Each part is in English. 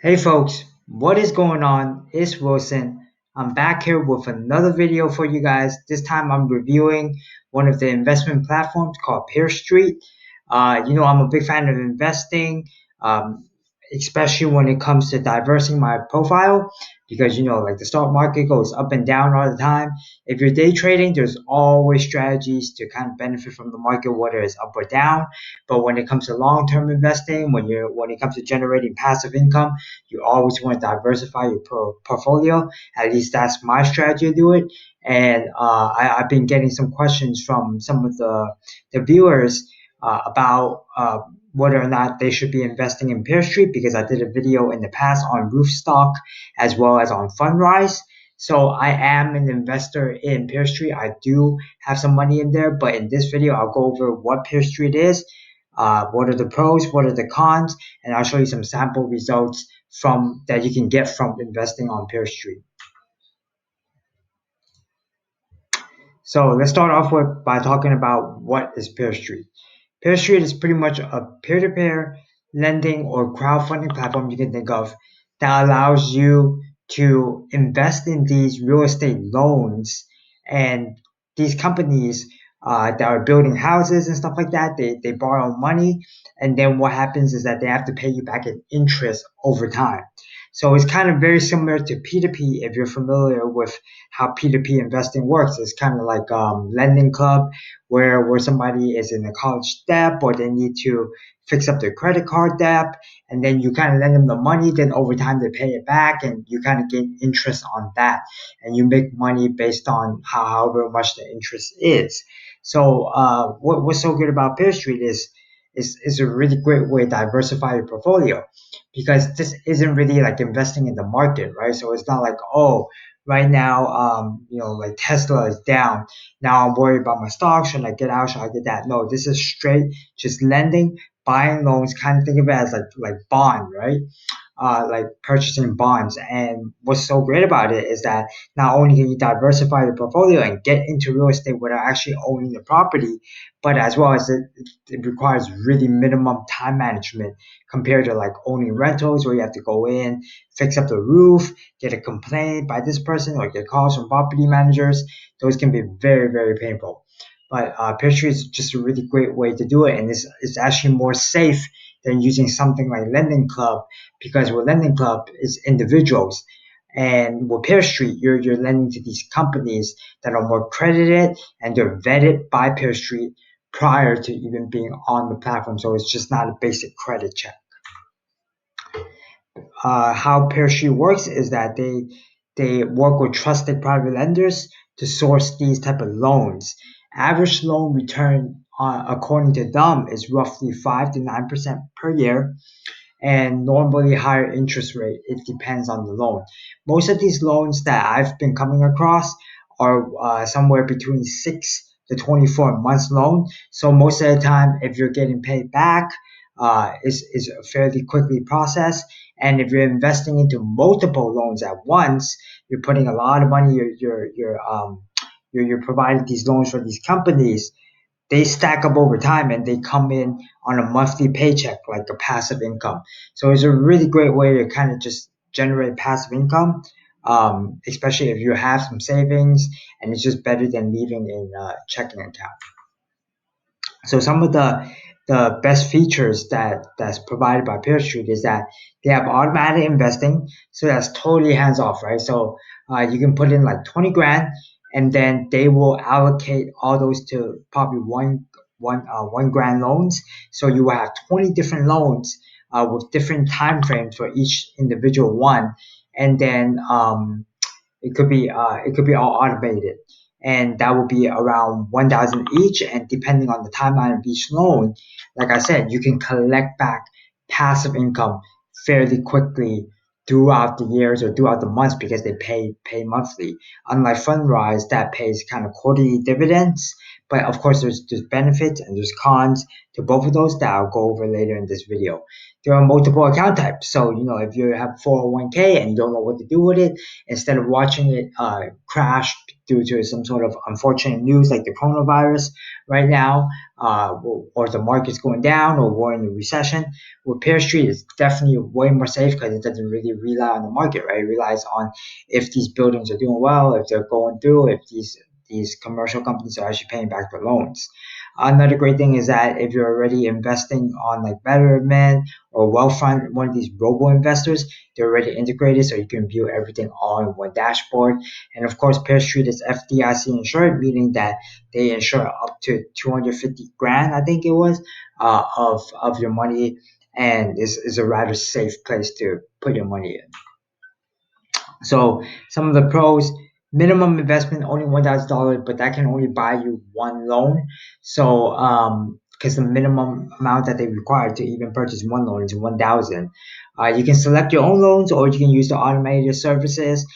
Hey folks, what is going on? It's Wilson. I'm back here with another video for you guys. This time I'm reviewing one of the investment platforms called PeerStreet. I'm a big fan of investing, um, especially when it comes to diversing my profile because like the stock market goes up and down all the time. If you're day trading, there's always strategies to kind of benefit from the market, whether it's up or down. But when it comes to long-term investing, when it comes to generating passive income, you always want to diversify your portfolio. At least that's my strategy to do it. And I've been getting some questions from some of the viewers about whether or not they should be investing in PeerStreet because I did a video in the past on roof stock as well as on Fundrise. So I am an investor in PeerStreet. I do have some money in there, but in this video, I'll go over what PeerStreet is, what are the pros, what are the cons, and I'll show you some sample results from that you can get from investing on PeerStreet. So let's start off with by talking about what is PeerStreet. PeerStreet is pretty much a peer-to-peer lending or crowdfunding platform you can think of that allows you to invest in these real estate loans, and these companies that are building houses and stuff like that, they borrow money, and then what happens is that they have to pay you back in interest over time. So it's kind of very similar to P2P if you're familiar with how P2P investing works. It's kind of like lending club where somebody is in a college debt or they need to fix up their credit card debt, and then you kind of lend them the money, then over time they pay it back and you kind of gain interest on that, and you make money based on however much the interest is. So what's so good about PeerStreet is a really great way to diversify your portfolio because this isn't really like investing in the market, right? So it's not like, oh, right now, like Tesla is down. Now I'm worried about my stock. Should I get out? Should I get that? No, this is straight just lending, buying loans. Kind of think of it as like bond, right? Like purchasing bonds. And what's so great about it is that not only can you diversify your portfolio and get into real estate without actually owning the property, but as well as it requires really minimum time management compared to like owning rentals where you have to go in, fix up the roof, get a complaint by this person, or get calls from property managers. Those can be very, very painful. But PeerStreet is just a really great way to do it, and it's actually more safe than using something like Lending Club, because with Lending Club is individuals, and with PeerStreet you're lending to these companies that are more credited and they're vetted by PeerStreet prior to even being on the platform. So it's just not a basic credit check. How PeerStreet works is that they work with trusted private lenders to source these type of loans. Average loan return, according to them, is roughly 5 to 9% per year, and normally higher interest rate. It depends on the loan. Most of these loans that I've been coming across are somewhere between 6 to 24 months loan. So most of the time, if you're getting paid back, is fairly quickly processed. And if you're investing into multiple loans at once, you're putting a lot of money. You're providing these loans for these companies. They stack up over time and they come in on a monthly paycheck, like a passive income. So it's a really great way to kind of just generate passive income, especially if you have some savings, and it's just better than leaving in a checking account. So some of the best features that's provided by PeerStreet is that they have automatic investing, so that's totally hands off, right? So you can put in like 20 grand, and then they will allocate all those to probably one grand loans. So you will have 20 different loans with different time frames for each individual one, and then it could be all automated, and that will be around 1,000 each. And depending on the timeline of each loan, like I said, you can collect back passive income fairly quickly throughout the years or throughout the months because they pay monthly. Unlike Fundrise that pays kind of quarterly dividends, But of course, there's benefits and there's cons to both of those that I'll go over later in this video. There are multiple account types. So, if you have 401k and you don't know what to do with it, instead of watching it crash due to some sort of unfortunate news like the coronavirus right now, or the market's going down, or we're in a recession, with PeerStreet is definitely way more safe because it doesn't really rely on the market, right? It relies on if these buildings are doing well, if they're going through, if these commercial companies are actually paying back their loans. Another great thing is that if you're already investing on like Betterment or Wealthfront, one of these robo investors, they're already integrated, so you can view everything all in one dashboard. And of course, PeerStreet is FDIC insured, meaning that they insure up to 250 grand, I think it was, of your money, and is a rather safe place to put your money in. So some of the pros: minimum investment only $1,000, but that can only buy you one loan. So because the minimum amount that they require to even purchase one loan is 1,000. You can select your own loans, or you can use the automated services.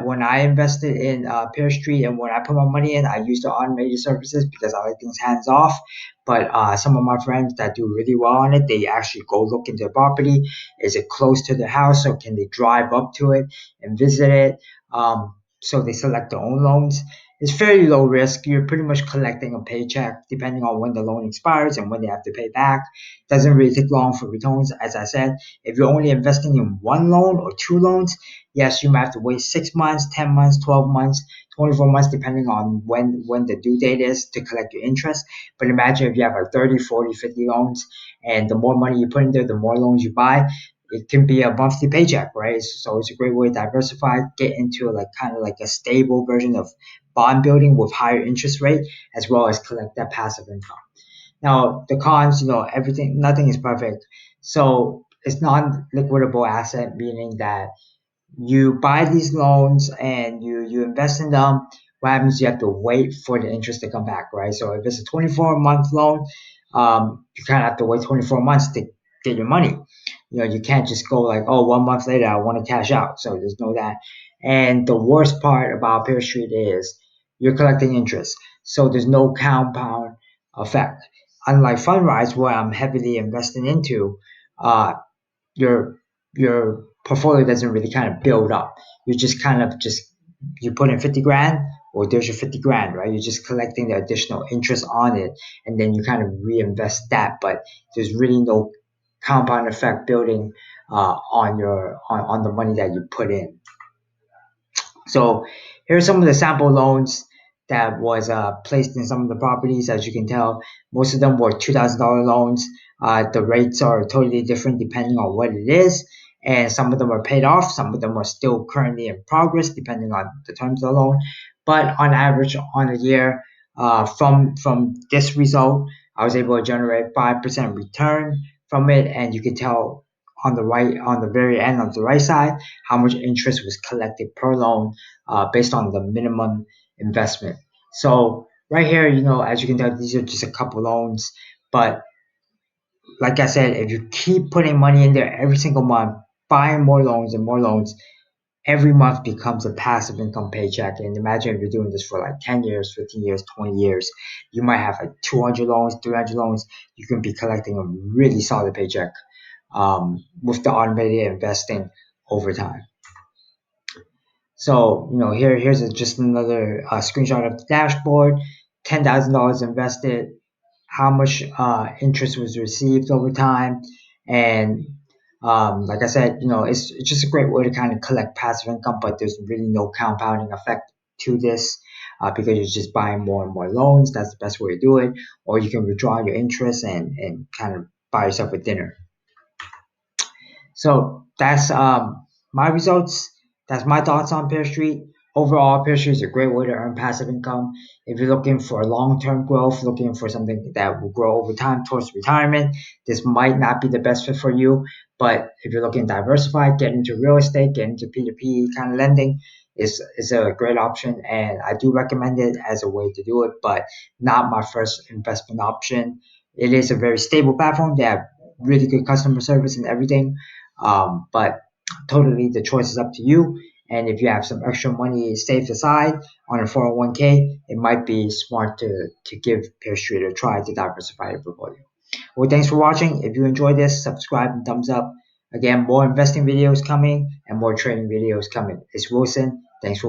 When I invested in PeerStreet, and when I put my money in, I use the automated services because I like things hands off. But some of my friends that do really well on it, they actually go look into the property. Is it close to the house, or can they drive up to it and visit it? So they select their own loans. It's fairly low risk. You're pretty much collecting a paycheck depending on when the loan expires and when they have to pay back. Doesn't really take long for returns. As I said, if you're only investing in one loan or two loans, yes, you might have to wait 6 months, 10 months, 12 months, 24 months, depending on when the due date is to collect your interest. But imagine if you have like 30, 40, 50 loans, and the more money you put in there, the more loans you buy. It can be a monthly paycheck, right? So it's a great way to diversify, get into like kind of like a stable version of bond building with higher interest rate, as well as collect that passive income. Now the cons, nothing is perfect. So it's non-liquidable asset, meaning that you buy these loans and you invest in them. What happens? You have to wait for the interest to come back, right? So if it's a 24-month loan, you kind of have to wait 24 months to get your money. You can't just go like, oh, 1 month later I want to cash out. So there's no that. And the worst part about PeerStreet is you're collecting interest, so there's no compound effect. Unlike Fundrise, where I'm heavily investing into, uh, your your portfolio doesn't really kind of build up. You just kind of just you put in 50 grand, or there's your 50 grand, right? You're just collecting the additional interest on it, and then you kind of reinvest that. But there's really no compound effect building on the money that you put in. So here's some of the sample loans that was placed in some of the properties. As you can tell, most of them were $2,000 loans. The rates are totally different depending on what it is, and some of them are paid off. Some of them are still currently in progress depending on the terms of the loan. But on average, on a year, from this result, I was able to generate 5% return from it, and you can tell on the very end of the right side, how much interest was collected per loan based on the minimum investment. So right here, as you can tell, these are just a couple loans. But like I said, if you keep putting money in there every single month, buying more loans and more loans, every month becomes a passive income paycheck. And imagine if you're doing this for like 10 years, 15 years, 20 years, you might have like 200 loans, 300 loans. You can be collecting a really solid paycheck with the automated investing over time. So, just another screenshot of the dashboard. $10,000 invested, how much interest was received over time, and like I said, it's just a great way to kind of collect passive income, but there's really no compounding effect to this because you're just buying more and more loans. That's the best way to do it. Or you can withdraw your interest and kind of buy yourself a dinner. So that's my results. That's my thoughts on PeerStreet. Overall, PeerStreet is a great way to earn passive income. If you're looking for long-term growth, looking for something that will grow over time towards retirement, this might not be the best fit for you. But if you're looking to diversify, get into real estate, get into P2P kind of lending, is a great option. And I do recommend it as a way to do it, but not my first investment option. It is a very stable platform. They have really good customer service and everything. But totally the choice is up to you. And if you have some extra money saved aside on a 401k, it might be smart to give PeerStreet a try to diversify your portfolio. Well, thanks for watching. If you enjoyed this, subscribe and thumbs up. Again, more investing videos coming and more trading videos coming. It's Wilson. Thanks for